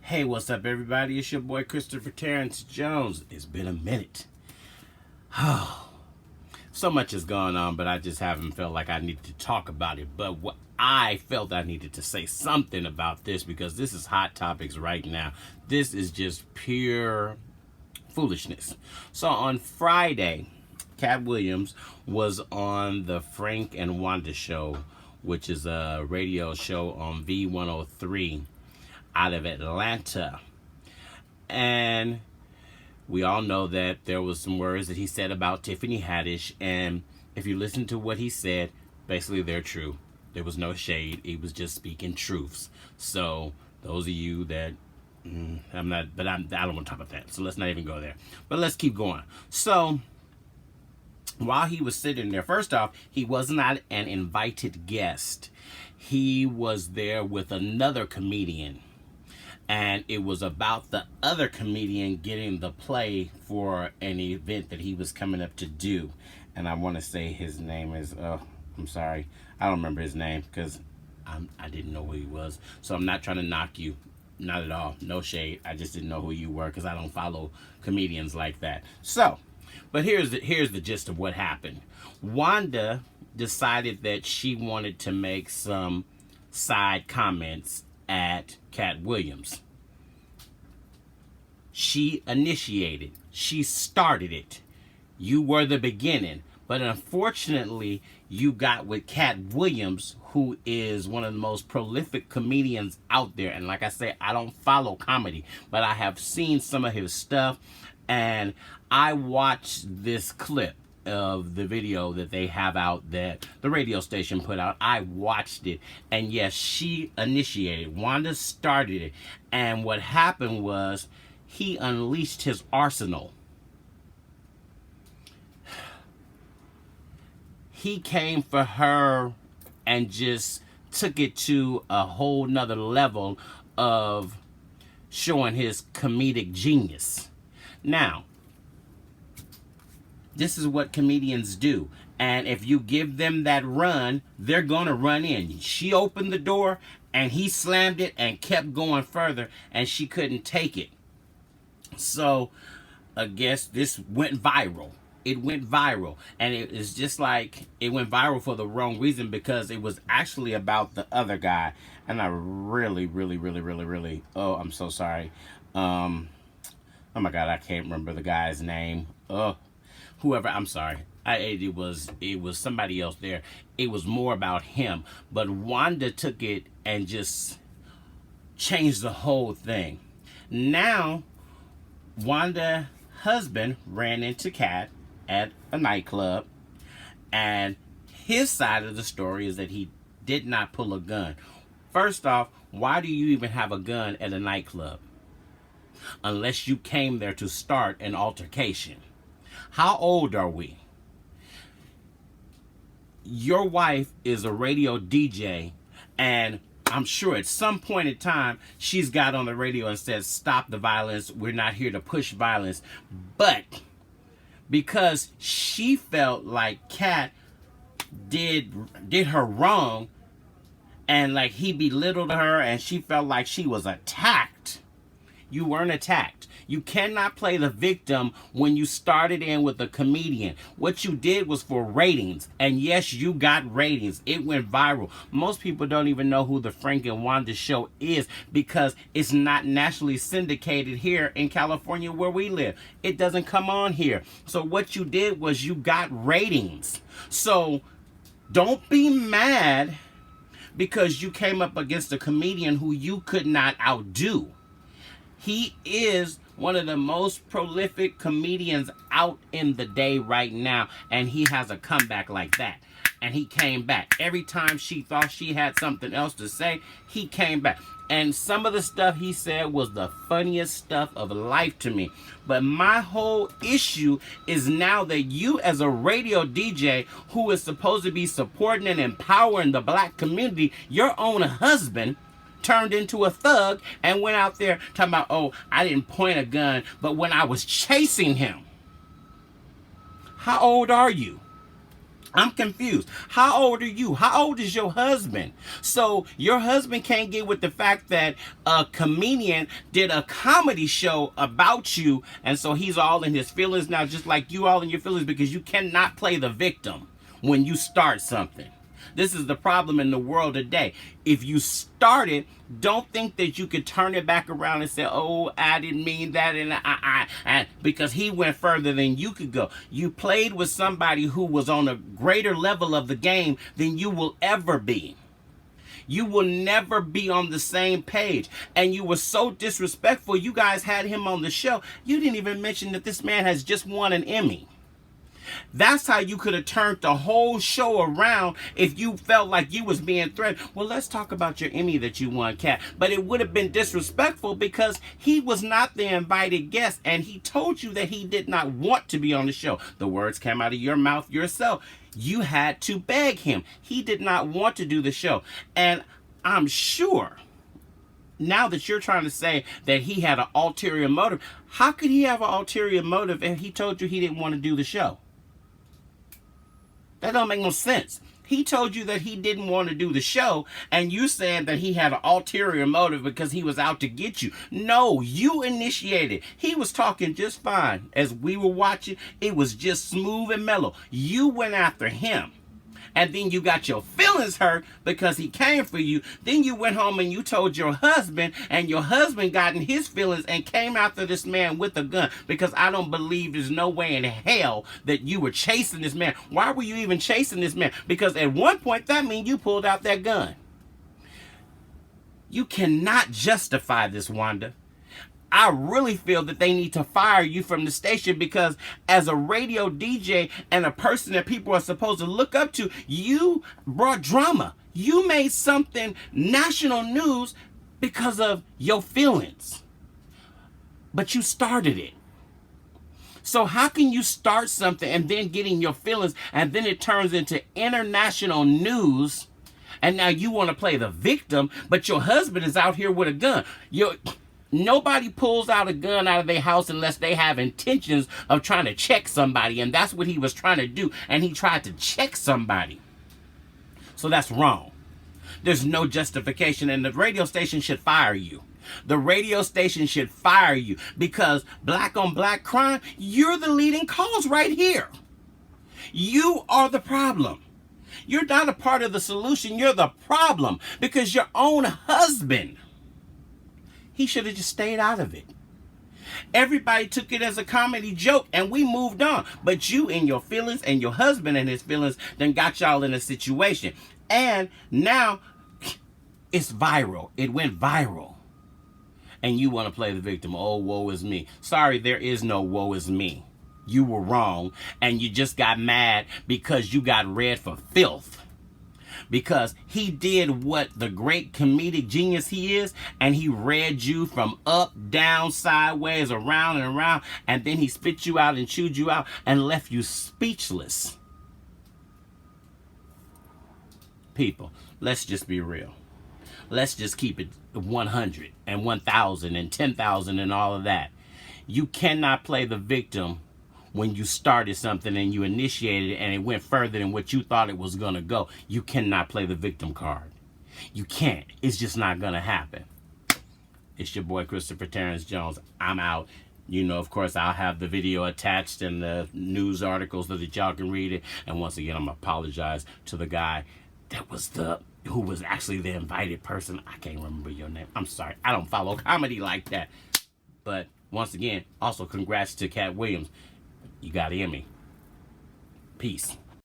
Hey, what's up, everybody? It's your boy Christopher Terrence Jones. It's been a minute. So much has gone on, but I just haven't felt like I needed to talk about it. But what I felt I needed to say something about this because this is hot topics right now. This is just pure foolishness. So on Friday, Katt Williams was on the Frank and Wanda show, which is a radio show on V103 out of Atlanta. And we all know that there was some words that he said about Tiffany Haddish, and if you listen to what he said, basically they're true. There was no shade. He was just speaking truths. So those of you that I don't want to talk about that. So let's not even go there. But let's keep going. So while he was sitting there, first off, he was not an invited guest. He was there with another comedian. And it was about the other comedian getting the play for an event that he was coming up to do. And I want to say his name is, I'm sorry, I don't remember his name because I didn't know who he was. So I'm not trying to knock you. Not at all. No shade. I just didn't know who you were because I don't follow comedians like that. So, but here's the gist of what happened. Wanda decided that she wanted to make some side comments at Katt Williams. She initiated. She started it. You were the beginning. But unfortunately, you got with Katt Williams, who is one of the most prolific comedians out there. And like I say, I don't follow comedy, but I have seen some of his stuff. And I watched this clip of the video that they have out that the radio station put out. I watched it, and yes, she initiated. Wanda started it, and what happened was he unleashed his arsenal. He came for her and just took it to a whole nother level of showing his comedic genius. Now, this is what comedians do. And if you give them that run, they're going to run in. She opened the door and he slammed it and kept going further, and she couldn't take it. So I guess this went viral. It went viral. And it is just like it went viral for the wrong reason because it was actually about the other guy. And I really, oh, I'm so sorry. Oh my God, I can't remember the guy's name. Whoever, I'm sorry. It was somebody else there. It was more about him. But Wanda took it and just changed the whole thing. Now, Wanda's husband ran into Katt at a nightclub, and his side of the story is that he did not pull a gun. First off, why do you even have a gun at a nightclub? Unless you came there to start an altercation. How old are we? Your wife is a radio DJ, and I'm sure at some point in time she's got on the radio and said, "Stop the violence. We're not here to push violence." But because she felt like Katt did her wrong, and like he belittled her, and she felt like she was attacked. You weren't attacked. You cannot play the victim when you started in with a comedian. What you did was for ratings. And yes, you got ratings. It went viral. Most people don't even know who the Frank and Wanda show is because it's not nationally syndicated here in California where we live. It doesn't come on here. So what you did was you got ratings. So don't be mad because you came up against a comedian who you could not outdo. He is one of the most prolific comedians out in the day right now, and he has a comeback like that. And he came back. Every time she thought she had something else to say, he came back. And some of the stuff he said was the funniest stuff of life to me. But my whole issue is now that you, as a radio DJ who is supposed to be supporting and empowering the black community, your own husband turned into a thug and went out there talking about, "Oh, I didn't point a gun, but when I was chasing him." How old are you? I'm confused. How old are you? How old is your husband? So your husband can't get with the fact that a comedian did a comedy show about you, and so he's all in his feelings now, just like you all in your feelings, because you cannot play the victim when you start something. This is the problem in the world today. If you start it, don't think that you could turn it back around and say, oh, I didn't mean that, and because he went further than you could go. You played with somebody who was on a greater level of the game than you will ever be. You will never be on the same page. And you were so disrespectful. You guys had him on the show. You didn't even mention that this man has just won an Emmy. That's how you could have turned the whole show around if you felt like you was being threatened. Well, let's talk about your Emmy that you won, Katt. But it would have been disrespectful because he was not the invited guest, and he told you that he did not want to be on the show. The words came out of your mouth yourself. You had to beg him. He did not want to do the show. And I'm sure now that you're trying to say that he had an ulterior motive, how could he have an ulterior motive if he told you he didn't want to do the show? That don't make no sense. He told you that he didn't want to do the show, and you saying that he had an ulterior motive because he was out to get you. No, you initiated. He was talking just fine. As we were watching, it was just smooth and mellow. You went after him. And then you got your feelings hurt because he came for you. Then you went home and you told your husband, and your husband got in his feelings and came after this man with a gun, because I don't believe there's no way in hell that you were chasing this man. Why were you even chasing this man? Because at one point that means you pulled out that gun. You cannot justify this, Wanda. I really feel that they need to fire you from the station, because as a radio DJ and a person that people are supposed to look up to, you brought drama. You made something national news because of your feelings. But you started it. So how can you start something and then get in your feelings, and then it turns into international news, and now you want to play the victim, but your husband is out here with a gun? Nobody pulls out a gun out of their house unless they have intentions of trying to check somebody. And that's what he was trying to do. And he tried to check somebody. So that's wrong. There's no justification. And the radio station should fire you. The radio station should fire you, because black on black crime, you're the leading cause right here. You are the problem. You're not a part of the solution. You're the problem, because your own husband, he should have just stayed out of it. Everybody took it as a comedy joke and we moved on. But you and your feelings and your husband and his feelings then got y'all in a situation. And now it's viral. It went viral. And you want to play the victim. Oh, woe is me. Sorry, there is no woe is me. You were wrong. And you just got mad because you got read for filth. Because he did what the great comedic genius he is, and he read you from up, down, sideways, around and around, and then he spit you out and chewed you out and left you speechless. People, let's just be real. Let's just keep it 100 and 1,000 and 10,000 and all of that. You cannot play the victim when you started something and you initiated it and it went further than what you thought it was going to go. You cannot play the victim card. You can't. It's just not going to happen. It's your boy, Christopher Terrence Jones. I'm out. You know, of course, I'll have the video attached and the news articles so that y'all can read it. And once again, I'm going to apologize to the guy that was who was actually the invited person. I can't remember your name. I'm sorry. I don't follow comedy like that. But once again, also congrats to Katt Williams. You got an Emmy. Peace.